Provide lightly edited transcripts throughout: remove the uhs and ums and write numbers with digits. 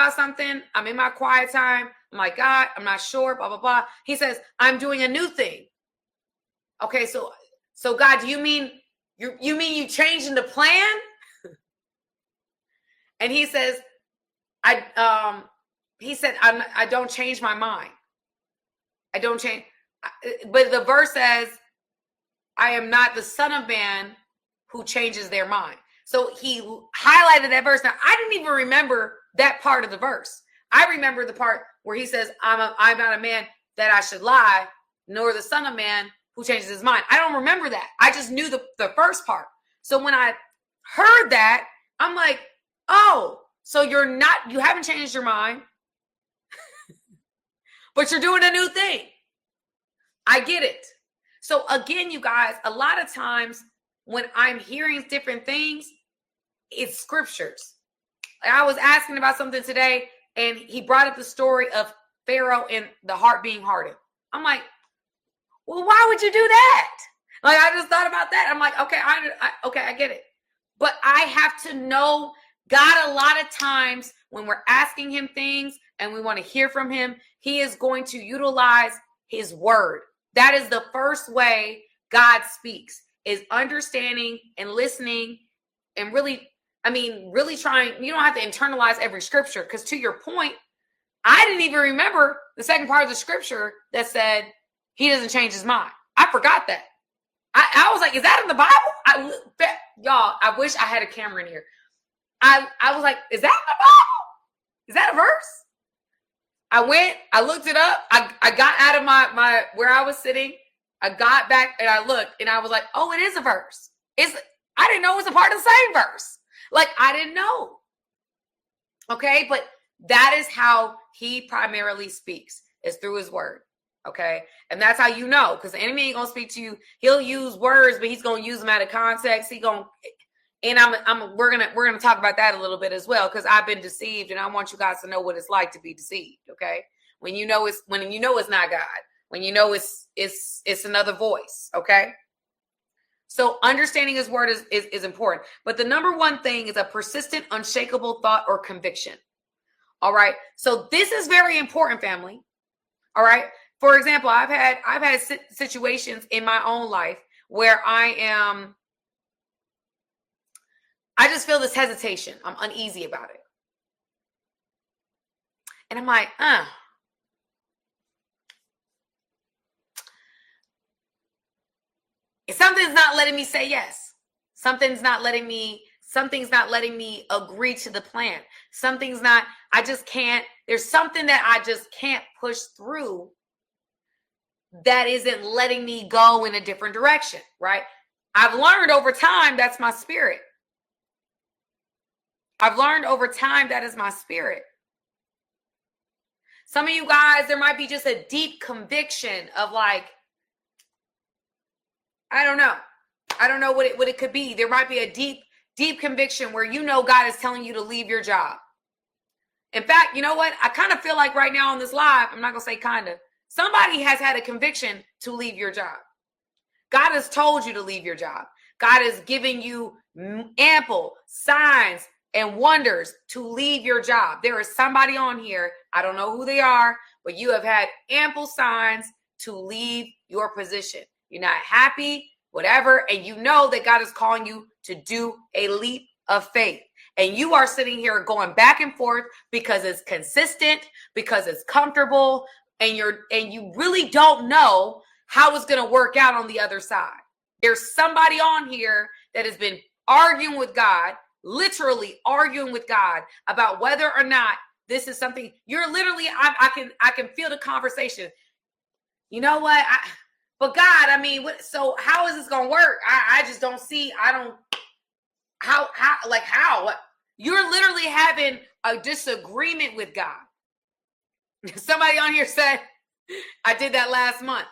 about something. I'm in my quiet time. I'm like, God, I'm not sure, blah, blah, blah. He says, I'm doing a new thing. Okay, so God, do you mean you changing the plan? And he says, I don't change my mind. I don't change. But the verse says, I am not the Son of Man who changes their mind. So he highlighted that verse. Now, I didn't even remember that part of the verse. I remember the part where he says, I'm not a man that I should lie, nor the Son of Man who changes his mind. I don't remember that. I just knew the first part. So when I heard that, I'm like, oh, so you haven't changed your mind, but you're doing a new thing. I get it. So again, you guys, a lot of times when I'm hearing different things, it's scriptures. I was asking about something today, and he brought up the story of Pharaoh and the heart being hardened. I'm like, well, why would you do that? Like, I just thought about that. I'm like, okay, I get it. But I have to know God. A lot of times when we're asking him things and we want to hear from him, he is going to utilize his word. That is the first way God speaks, is understanding and listening and really trying. You don't have to internalize every scripture, because to your point, I didn't even remember the second part of the scripture that said he doesn't change his mind. I forgot that. I was like, is that in the Bible? Y'all, I wish I had a camera in here. I was like, is that in the Bible? Is that a verse? I looked it up. I got out of my where I was sitting. I got back and I looked and I was like, oh, it is a verse. I didn't know it was a part of the same verse. Like, I didn't know. Okay, but that is how he primarily speaks, is through his word. Okay, and that's how you know, because the enemy ain't gonna speak to you. He'll use words, but he's gonna use them out of context. We're gonna talk about that a little bit as well, because I've been deceived, and I want you guys to know what it's like to be deceived. Okay, when you know it's not God, when you know it's another voice. Okay, so understanding his word is important. But the number one thing is a persistent, unshakable thought or conviction. All right, so this is very important, family. All right. For example, I've had situations in my own life where I just feel this hesitation. I'm uneasy about it. And I'm like, something's not letting me say yes. Something's not letting me agree to the plan. There's something that I just can't push through that isn't letting me go in a different direction, right? I've learned over time that's my spirit. I've learned over time that is my spirit. Some of you guys, there might be just a deep conviction of like, I don't know what it could be. There might be a deep conviction where you know God is telling you to leave your job. In fact, you know what? I kind of feel like right now on this live, I'm not going to say kind of, somebody has had a conviction to leave your job. God has told you to leave your job. God is giving you ample signs and wonders to leave your job. There is somebody on here, I don't know who they are, but you have had ample signs to leave your position. You're not happy, whatever, and you know that God is calling you to do a leap of faith. And you are sitting here going back and forth because it's consistent, because it's comfortable, and you really don't know how it's going to work out on the other side. There's somebody on here that has been arguing with God, literally arguing with God about whether or not this is something. You're literally, I can feel the conversation. You know what? But God, I mean, so how is this going to work? I just don't see, how? What? You're literally having a disagreement with God. Somebody on here said, I did that last month.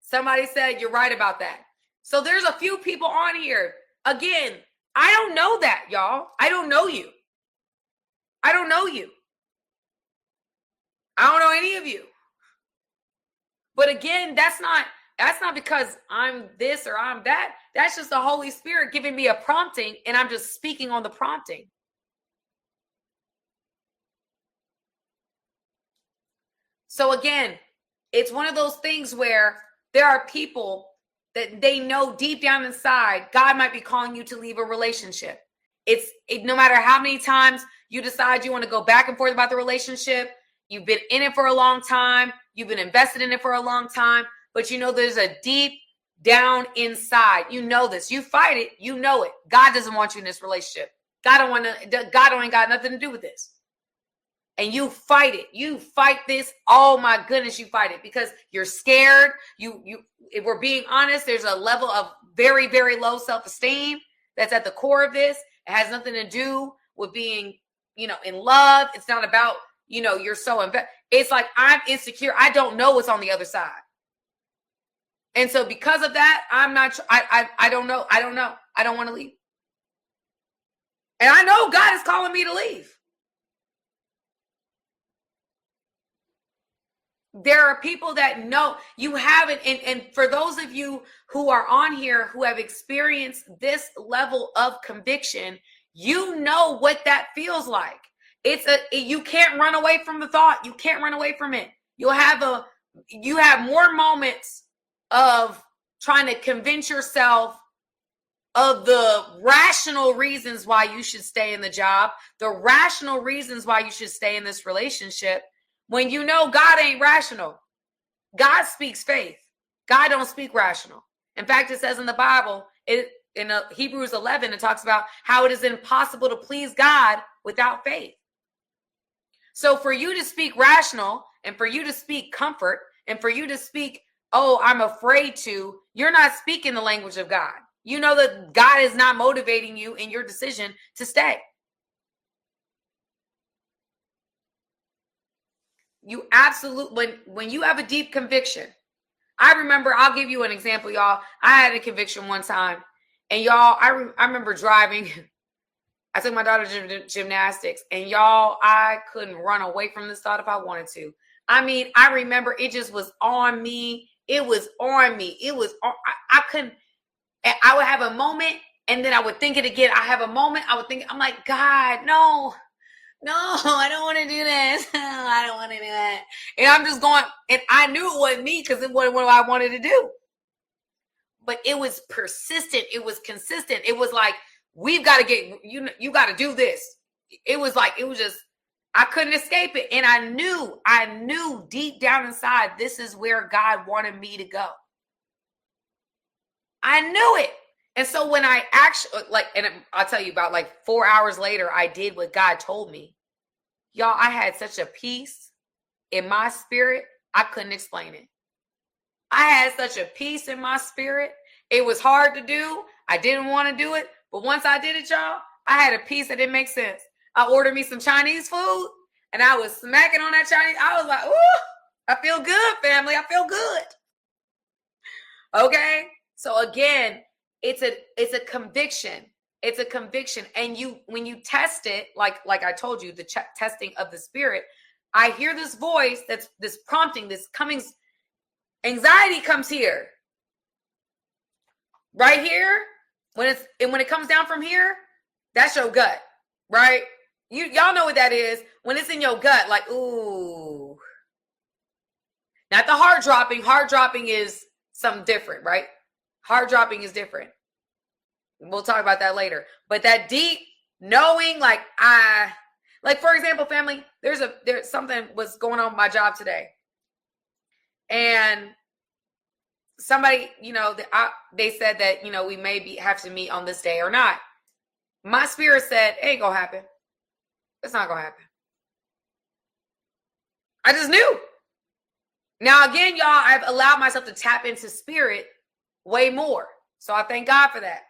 Somebody said, you're right about that. So there's a few people on here. Again, I don't know that, y'all. I don't know you. I don't know you. I don't know any of you. But again, that's not because I'm this or I'm that. That's just the Holy Spirit giving me a prompting, and I'm just speaking on the prompting. So again, it's one of those things where there are people that they know deep down inside, God might be calling you to leave a relationship. No matter how many times you decide you want to go back and forth about the relationship, you've been in it for a long time, you've been invested in it for a long time, but there's a deep down inside. You know this. You fight it. You know it. God doesn't want you in this relationship. God ain't got nothing to do with this. And you fight it. You fight this. Oh my goodness, you fight it because you're scared. If we're being honest, there's a level of very, very low self-esteem that's at the core of this. It has nothing to do with being, in love. It's not about, you're so invested. It's like, I'm insecure. I don't know what's on the other side. And so because of that, I don't know. I don't know. I don't want to leave. And I know God is calling me to leave. There are people that know you haven't. And for those of you who are on here who have experienced this level of conviction, you know what that feels like. You can't run away from the thought. You can't run away from it. You have more moments of trying to convince yourself of the rational reasons why you should stay in the job, the rational reasons why you should stay in this relationship, when God ain't rational. God speaks faith. God don't speak rational. In fact, it says in the Bible, in Hebrews 11, it talks about how it is impossible to please God without faith. So for you to speak rational and for you to speak comfort and for you to speak, oh, I'm afraid to, you're not speaking the language of God. You know that God is not motivating you in your decision to stay. You absolutely, when you have a deep conviction, I remember, I'll give you an example, y'all. I had a conviction one time, and y'all, I remember driving. I took my daughter to gymnastics, and y'all, I couldn't run away from this thought if I wanted to. I mean, I remember it just was on me. It was on me. It was, I couldn't, I would have a moment, and then I would think it again. I have a moment, I would think, I'm like, God, no, I don't want to do this. I don't want to do that. And I'm just going, and I knew it wasn't me because it wasn't what I wanted to do. But it was persistent. It was consistent. It was like, we've got to get, you got to do this. It was just, I couldn't escape it. And I knew deep down inside, this is where God wanted me to go. I knew it. And so when I actually, and I'll tell you about 4 hours later, I did what God told me. Y'all, I had such a peace in my spirit, I couldn't explain it. I had such a peace in my spirit. It was hard to do. I didn't want to do it. But once I did it, y'all, I had a peace that didn't make sense. I ordered me some Chinese food, and I was smacking on that Chinese. I was like, ooh, I feel good, family. I feel good. Okay? So again, it's a conviction. It's a conviction. And when you test it, like I told you, the testing of the spirit, I hear this voice that's this prompting, this coming, anxiety comes here. Right here, when it comes down from here, that's your gut, right? Y'all know what that is. When it's in your gut, like, ooh. Not the heart dropping. Heart dropping is something different, right? Heart dropping is different. We'll talk about that later. But that deep knowing, for example, family, there's something was going on with my job today. And somebody, they said that, we may have to meet on this day or not. My spirit said, it ain't gonna happen. It's not gonna happen. I just knew. Now, again, y'all, I've allowed myself to tap into spirit way more. So I thank God for that.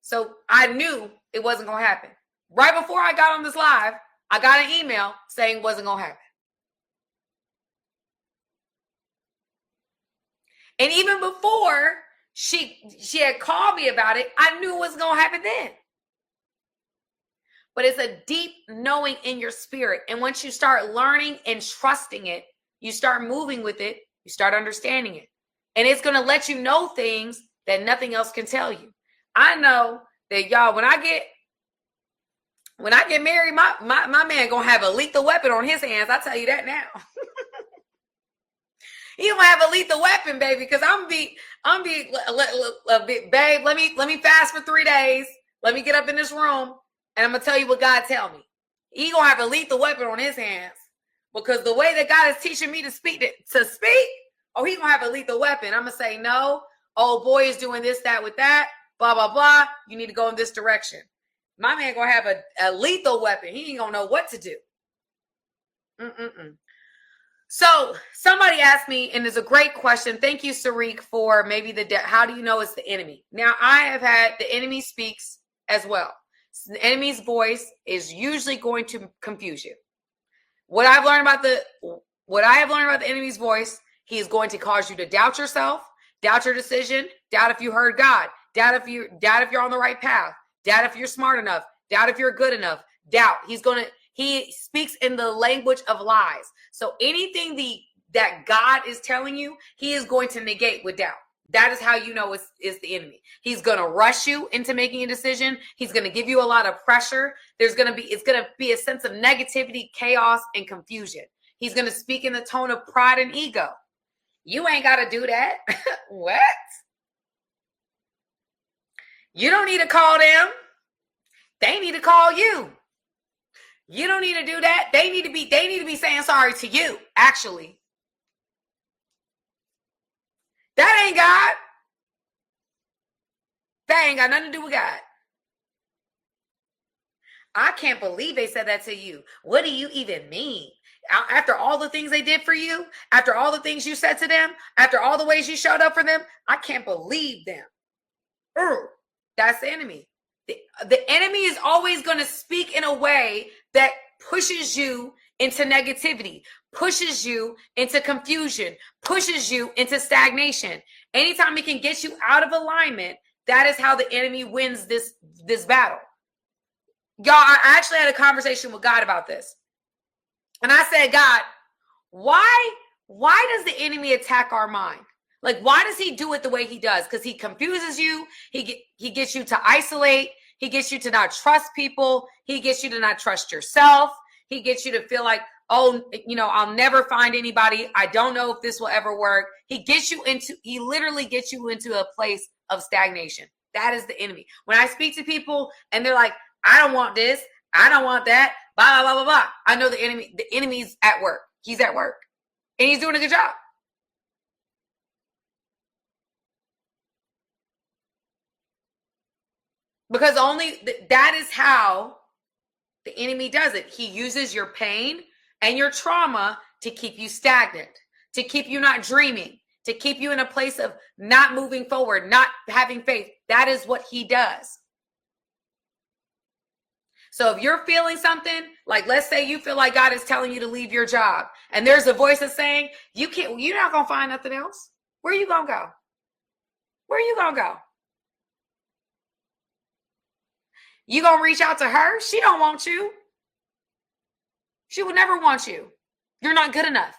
So I knew it wasn't going to happen. Right before I got on this live, I got an email saying it wasn't going to happen. And even before she had called me about it, I knew it wasn't going to happen then. But it's a deep knowing in your spirit. And once you start learning and trusting it, you start moving with it, you start understanding it. And it's going to let you know things that nothing else can tell you. I know that, y'all, when I get married, my man going to have a lethal weapon on his hands. I'll tell you that now. He gonna have a lethal weapon, baby. Because I'm be a bit, babe. Let me fast for 3 days. Let me get up in this room, and I'm gonna tell you what God tell me. He gonna have a lethal weapon on his hands, because the way that God is teaching me to speak, oh, he gonna have a lethal weapon. I'm gonna say no. Oh, boy is doing this, that, with that. Blah blah blah. You need to go in this direction. My man gonna have a lethal weapon. He ain't gonna know what to do. So somebody asked me, and it's a great question. Thank you, Sariq, for maybe how do you know it's the enemy? Now, I have had the enemy speaks as well. So the enemy's voice is usually going to confuse you. What I have learned about the enemy's voice, he is going to cause you to doubt yourself, doubt your decision, doubt if you heard God, doubt if you're on the right path, doubt if you're smart enough, doubt if you're good enough, doubt. He speaks in the language of lies. So anything that God is telling you, he is going to negate with doubt. That is how you know it's the enemy. He's going to rush you into making a decision. He's going to give you a lot of pressure. It's going to be a sense of negativity, chaos, and confusion. He's going to speak in the tone of pride and ego. You ain't got to do that. What? You don't need to call them. They need to call you. You don't need to do that. They need to be saying sorry to you, actually. That ain't God. That ain't got nothing to do with God. I can't believe they said that to you. What do you even mean? After all the things they did for you, after all the things you said to them, after all the ways you showed up for them, I can't believe them. That's the enemy. The enemy is always going to speak in a way that pushes you into negativity, pushes you into confusion, pushes you into stagnation. Anytime he can get you out of alignment, that is how the enemy wins this battle. Y'all, I actually had a conversation with God about this. And I said, God, why does the enemy attack our mind? Like, why does he do it the way he does? Because he confuses you. He gets you to isolate. He gets you to not trust people. He gets you to not trust yourself. He gets you to feel like, oh, I'll never find anybody. I don't know if this will ever work. He literally gets you into a place of stagnation. That is the enemy. When I speak to people and they're like, I don't want this, I don't want that, blah, blah, blah, blah, blah. I know the enemy's at work. He's at work. And he's doing a good job. Because that is how the enemy does it. He uses your pain and your trauma to keep you stagnant, to keep you not dreaming, to keep you in a place of not moving forward, not having faith. That is what he does. So if you're feeling something, like let's say you feel like God is telling you to leave your job, and there's a voice that's saying, you're not going to find nothing else. Where are you going to go? Where are you going to go? You going to reach out to her? She don't want you. She would never want you. You're not good enough.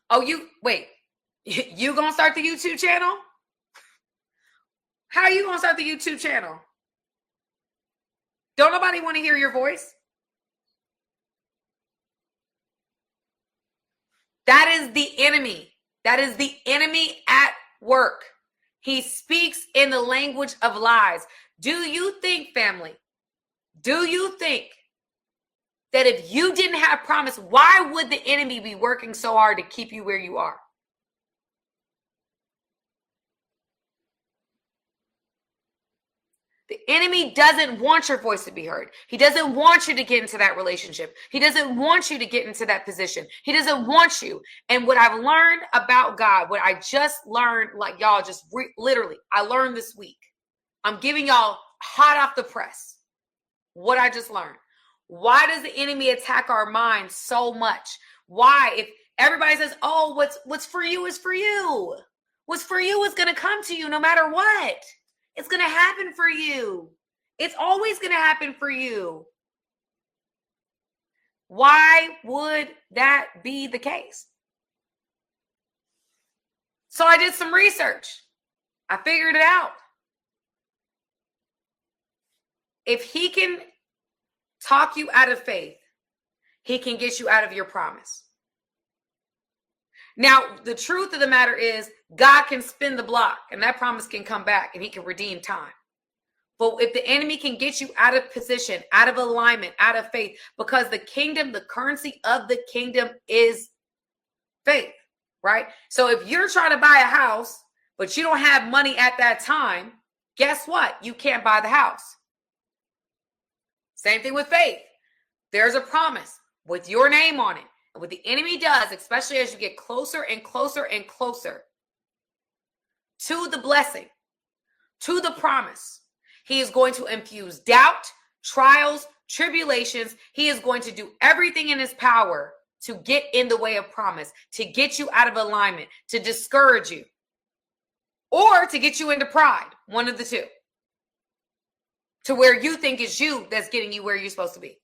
Oh, you going to start the YouTube channel? How are you going to start the YouTube channel? Don't nobody want to hear your voice? That is the enemy. That is the enemy at work. He speaks in the language of lies. Do you think, family, do you think that if you didn't have promise, why would the enemy be working so hard to keep you where you are? The enemy doesn't want your voice to be heard. He doesn't want you to get into that relationship. He doesn't want you to get into that position. He doesn't want you. And what I've learned about God, what I just learned, like y'all just literally, I learned this week. I'm giving y'all hot off the press what I just learned. Why does the enemy attack our minds so much? Why? If everybody says, oh, what's for you is for you. What's for you is going to come to you no matter what. It's going to happen for you. It's always going to happen for you. Why would that be the case? So I did some research. I figured it out. If he can talk you out of faith, he can get you out of your promise. Now, the truth of the matter is God can spin the block and that promise can come back and he can redeem time. But if the enemy can get you out of position, out of alignment, out of faith, because the kingdom, the currency of the kingdom is faith, right? So if you're trying to buy a house, but you don't have money at that time, guess what? You can't buy the house. Same thing with faith. There's a promise with your name on it. And what the enemy does, especially as you get closer and closer and closer to the blessing, to the promise, he is going to infuse doubt, trials, tribulations. He is going to do everything in his power to get in the way of promise, to get you out of alignment, to discourage you, or to get you into pride, one of the two, to where you think it's you that's getting you where you're supposed to be.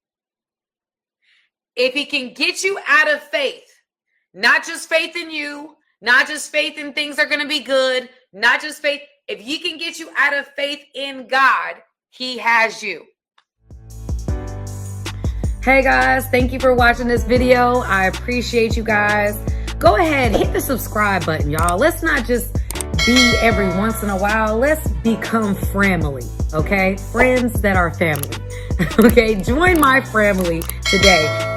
If he can get you out of faith, not just faith in you, not just faith in things are going to be good, not just faith. If he can get you out of faith in God, he has you. Hey guys, thank you for watching this video. I appreciate you guys. Go ahead, hit the subscribe button, y'all. Let's not just be every once in a while. Let's become family, okay? Friends that are family, okay? Join my family today.